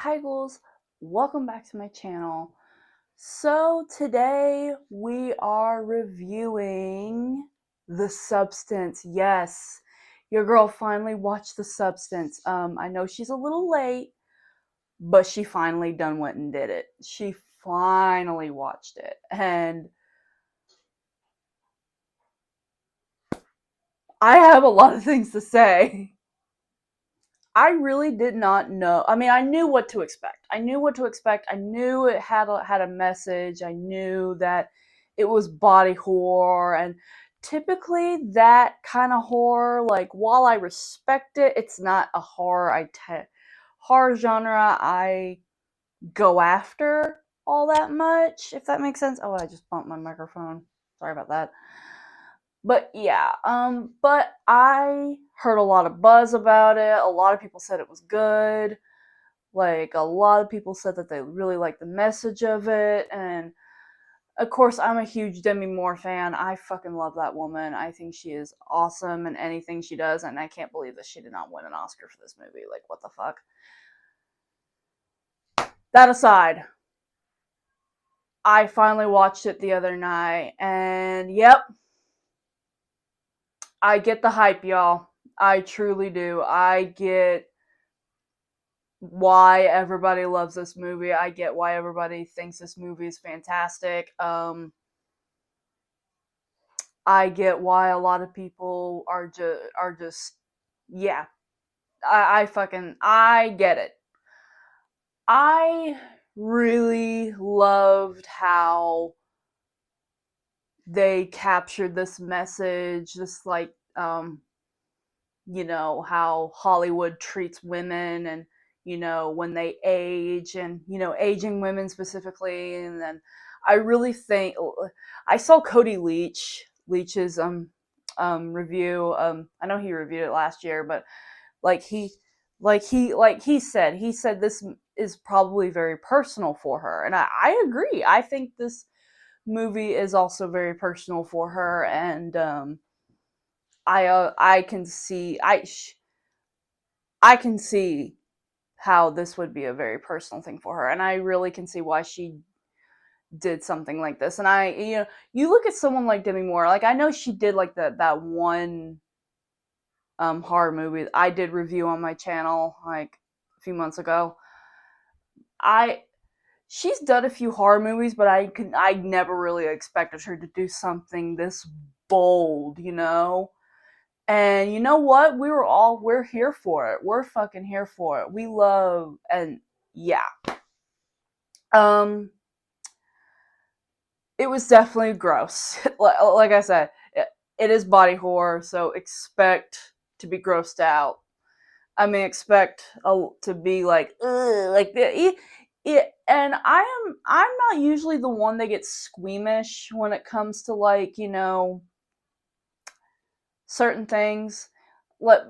Hi ghouls, welcome back to my channel. So today we are reviewing The Substance. Yes, your girl finally watched The Substance. I know she's a little late, but she finally done went and did it. She finally watched it, and I have a lot of things to say. I really did not know. I mean, I knew what to expect. I knew it had a message. I knew that it was body horror, and typically that kind of horror, like, while I respect it, it's not a horror genre I go after all that much, if that makes sense. Oh, I just bumped my microphone. Sorry about that. But yeah, but I heard a lot of buzz about it. A lot of people said it was good. Like, a lot of people said that they really liked the message of it. And of course, I'm a huge Demi Moore fan. I fucking love that woman. I think she is awesome in anything she does. And I can't believe that she did not win an Oscar for this movie. Like, what the fuck? That aside, I finally watched it the other night. And yep, I get the hype, y'all. I truly do. I get why everybody loves this movie. I get why everybody thinks this movie is fantastic. I get why a lot of people are just yeah. I get it. I really loved how they captured this message, this, like, how Hollywood treats women, and when they age, and aging women specifically. And then I really think I saw Cody Leach's review. I know he reviewed it last year, but like he said this is probably very personal for her, and I agree. I think this movie is also very personal for her. And I can see I can see how this would be a very personal thing for her, and I really can see why she did something like this. And you look at someone like Demi Moore. Like, I know she did, like, that one horror movie I did review on my channel, like, a few months ago. I She's done a few horror movies, but I never really expected her to do something this bold, And you know what? We're here for it. We're fucking here for it. We love, and yeah. Um, it was definitely gross. Like I said, it is body horror, so expect to be grossed out. I mean, expect to be like, ugh, like it. And I'm not usually the one that gets squeamish when it comes to, like, certain things.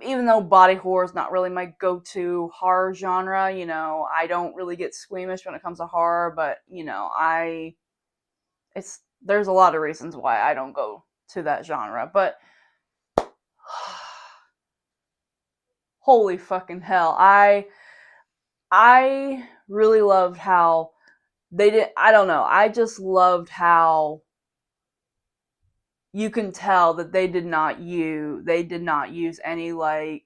Even though body horror is not really my go-to horror genre, I don't really get squeamish when it comes to horror. But there's a lot of reasons why I don't go to that genre. But holy fucking hell, I really loved how they did. I don't know. I just loved how you can tell that they did not use any, like,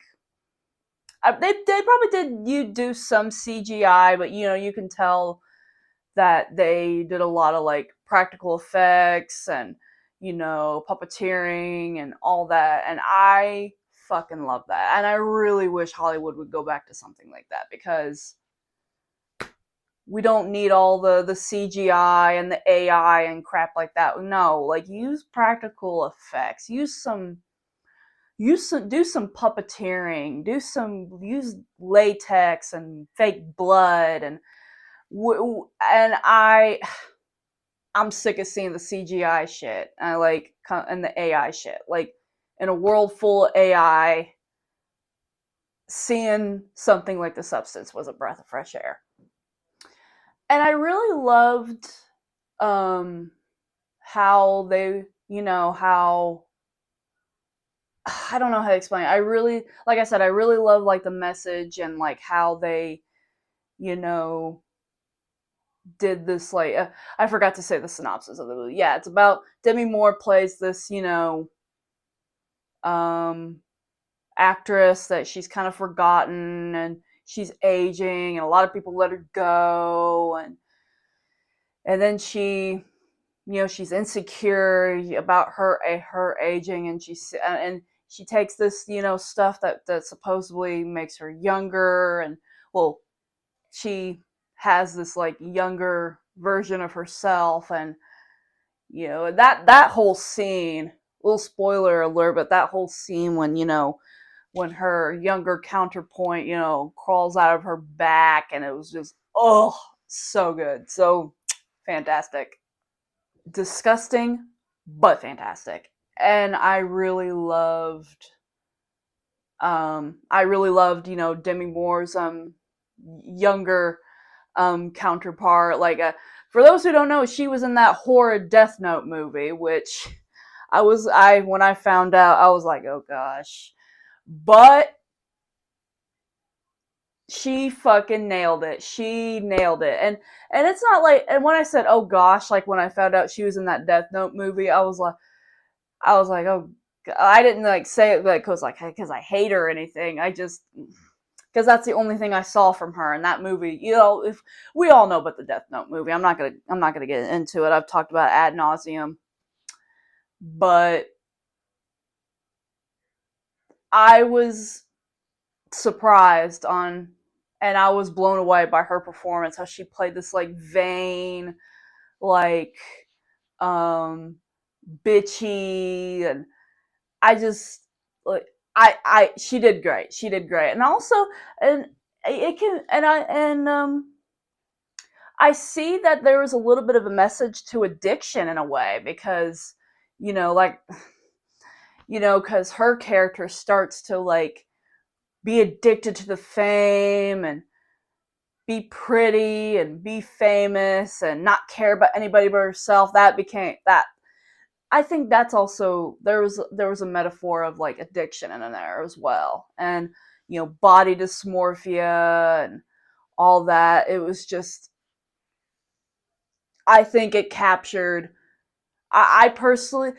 they probably did you do some CGI, but you can tell that they did a lot of, like, practical effects, and puppeteering and all that. And I fucking love that. And I really wish Hollywood would go back to something like that, because we don't need all the CGI and the AI and crap like that. No, like, use practical effects. Do some puppeteering. Use latex and fake blood. And I'm sick of seeing the CGI shit. And the AI shit. Like, in a world full of AI, seeing something like The Substance was a breath of fresh air. And I really loved how they, how I don't know how to explain it. Like I said, I really love, like, the message, and, like, how they, you know, did this like I forgot to say the synopsis of the movie. Yeah, it's about Demi Moore plays this, um actress that she's kind of forgotten, and she's aging, and a lot of people let her go, and then she's insecure about her aging, and she takes this stuff that supposedly makes her younger, and well, she has this like younger version of herself, and that whole scene, little spoiler alert, but that whole scene when her younger counterpoint crawls out of her back, and it was just so good, so fantastic, disgusting but fantastic. And I really loved Demi Moore's younger counterpart. Like, for those who don't know, she was in that horrid Death Note movie, which when I found out, I was like, oh gosh. But she fucking nailed it. She nailed it. And it's not like, and when I said, oh gosh, like when I found out she was in that Death Note movie, I was like, oh, I didn't like say it like because I hate her or anything. I just because that's the only thing I saw from her in that movie. If we all know about the Death Note movie, I'm not gonna get into it. I've talked about it ad nauseum, but I was surprised and I was blown away by her performance. How she played this like vain, like um bitchy, and I just like she did great. She did great. And also, and it can I see that there was a little bit of a message to addiction in a way, because like because her character starts to like be addicted to the fame and be pretty and be famous and not care about anybody but herself. That became that I think that's also there was a metaphor of like addiction in there as well, and body dysmorphia and all that. It was just, I think it captured. I personally,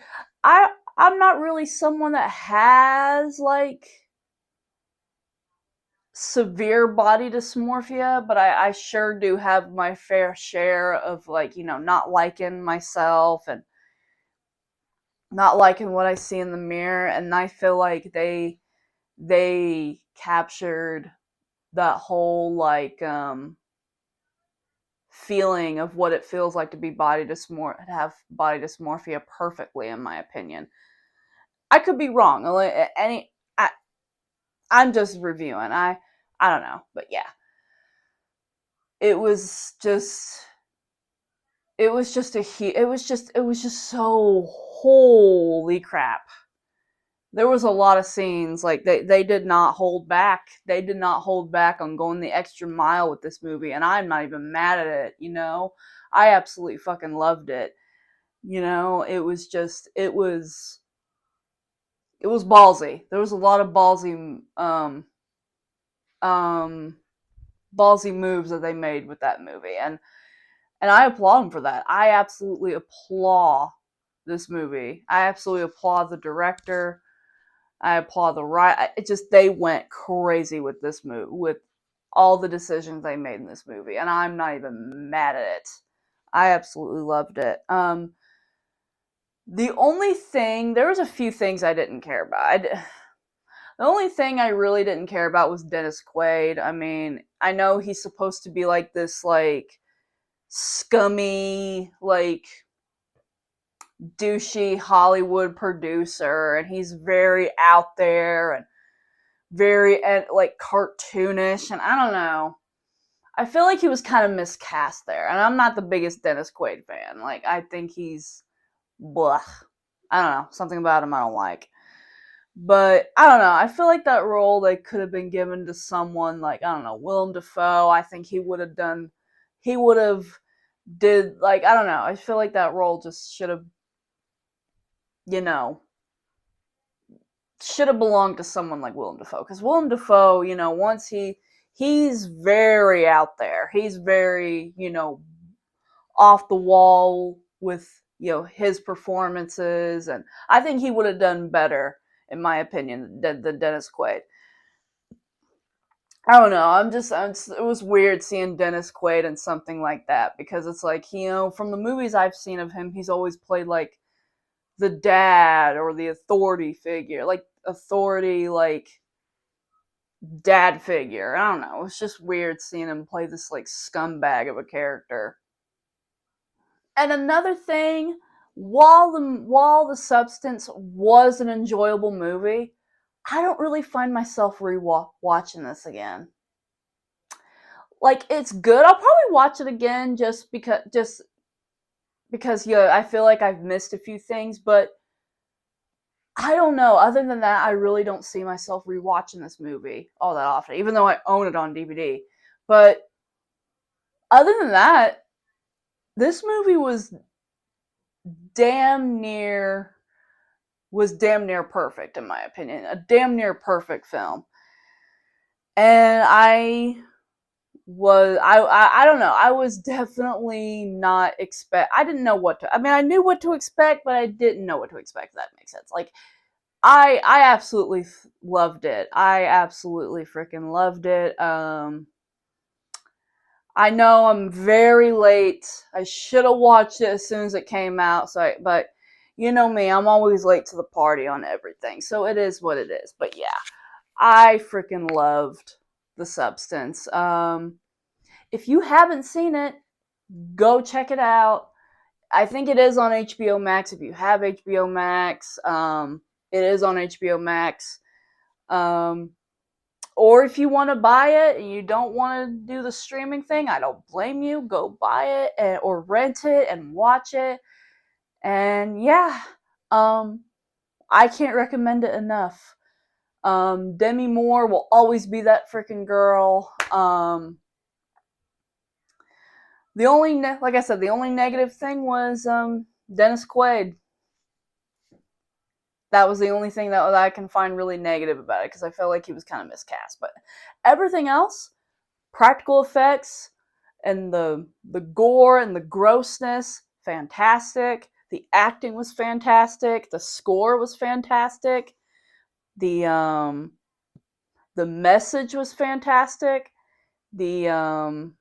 I'm not really someone that has like severe body dysmorphia, but I sure do have my fair share of like not liking myself and not liking what I see in the mirror, and I feel like they captured that whole like feeling of what it feels like to be have body dysmorphia perfectly, in my opinion. I could be wrong. I'm just reviewing. I don't know, but yeah, it was just it was just so, holy crap. There was a lot of scenes like they did not hold back. They did not hold back on going the extra mile with this movie, and I'm not even mad at it. I absolutely fucking loved it. It was ballsy. There was a lot of um ballsy moves that they made with that movie, and I applaud them for that. I absolutely applaud this movie. I absolutely applaud the director. I applaud the right. It just, they went crazy with this movie, with all the decisions they made in this movie, and I'm not even mad at it. I absolutely loved it. The only thing, there was a few things I didn't care about. The only thing I really didn't care about was Dennis Quaid. I mean, I know he's supposed to be like this, like scummy, like douchey Hollywood producer, and he's very out there and very like cartoonish, and I don't know. I feel like he was kind of miscast there, and I'm not the biggest Dennis Quaid fan. Like, I think he's blah. I don't know, something about him I don't like. But I don't know. I feel like that role they could have been given to someone like, I don't know, Willem Dafoe. I think he would have done. He would have did like, I don't know. I feel like that role just you know should have belonged to someone like Willem Dafoe, because Willem Dafoe, once he's very out there. He's very, off the wall with, his performances. And I think he would have done better, in my opinion, than Dennis Quaid. I don't know. It was weird seeing Dennis Quaid in something like that, because it's like, from the movies I've seen of him, he's always played like the dad or the authority figure, like authority, like dad figure. I don't know. It's just weird seeing him play this like scumbag of a character. And another thing, while the Substance was an enjoyable movie, I don't really find myself watching this again. Like, it's good. I'll probably watch it again just because I feel like I've missed a few things, but I don't know. Other than that, I really don't see myself rewatching this movie all that often, even though I own it on DVD. But other than that, this movie damn near damn near perfect, in my opinion. A damn near perfect film. And I don't know. I was definitely not I didn't know what to. I mean, I knew what to expect, but I didn't know what to expect. If that makes sense. Like, I absolutely loved it. I absolutely freaking loved it. I know I'm very late. I should have watched it as soon as it came out. But you know me, I'm always late to the party on everything. So it is what it is. But yeah, I freaking loved The Substance. If you haven't seen it, go check it out. I think it is on HBO Max. If you have HBO Max, it is on HBO Max. Or if you want to buy it and you don't want to do the streaming thing, I don't blame you. Go buy it or rent it and watch it. And yeah, I can't recommend it enough. Demi Moore will always be that freaking girl. Like I said, the only negative thing was Dennis Quaid. That was the only thing that I can find really negative about it, because I felt like he was kind of miscast. But everything else, practical effects and the gore and the grossness, fantastic. The acting was fantastic. The score was fantastic. The message was fantastic. The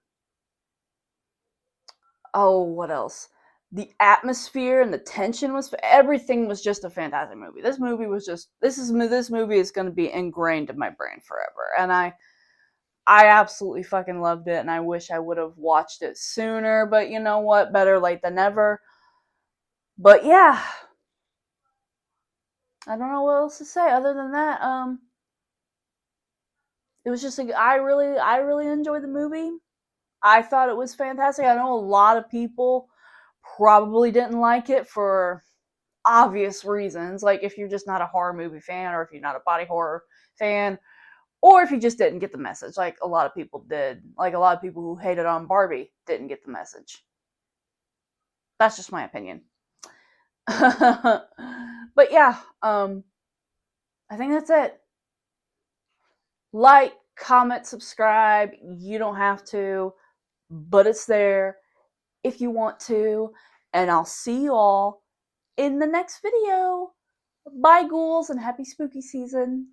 what else? The atmosphere and the tension everything was just a fantastic movie. This movie this movie is going to be ingrained in my brain forever, and I absolutely fucking loved it, and I wish I would have watched it sooner, but you know what? Better late than never. But yeah, I don't know what else to say other than that. It was just I really enjoyed the movie. I thought it was fantastic. I know a lot of people probably didn't like it for obvious reasons, like if you're just not a horror movie fan, or if you're not a body horror fan, or if you just didn't get the message, like a lot of people did. Like a lot of people who hated on Barbie didn't get the message. That's just my opinion. But yeah, I think that's it. Like, comment, subscribe. You don't have to, but it's there if you want to. And I'll see you all in the next video. Bye, ghouls, and happy spooky season.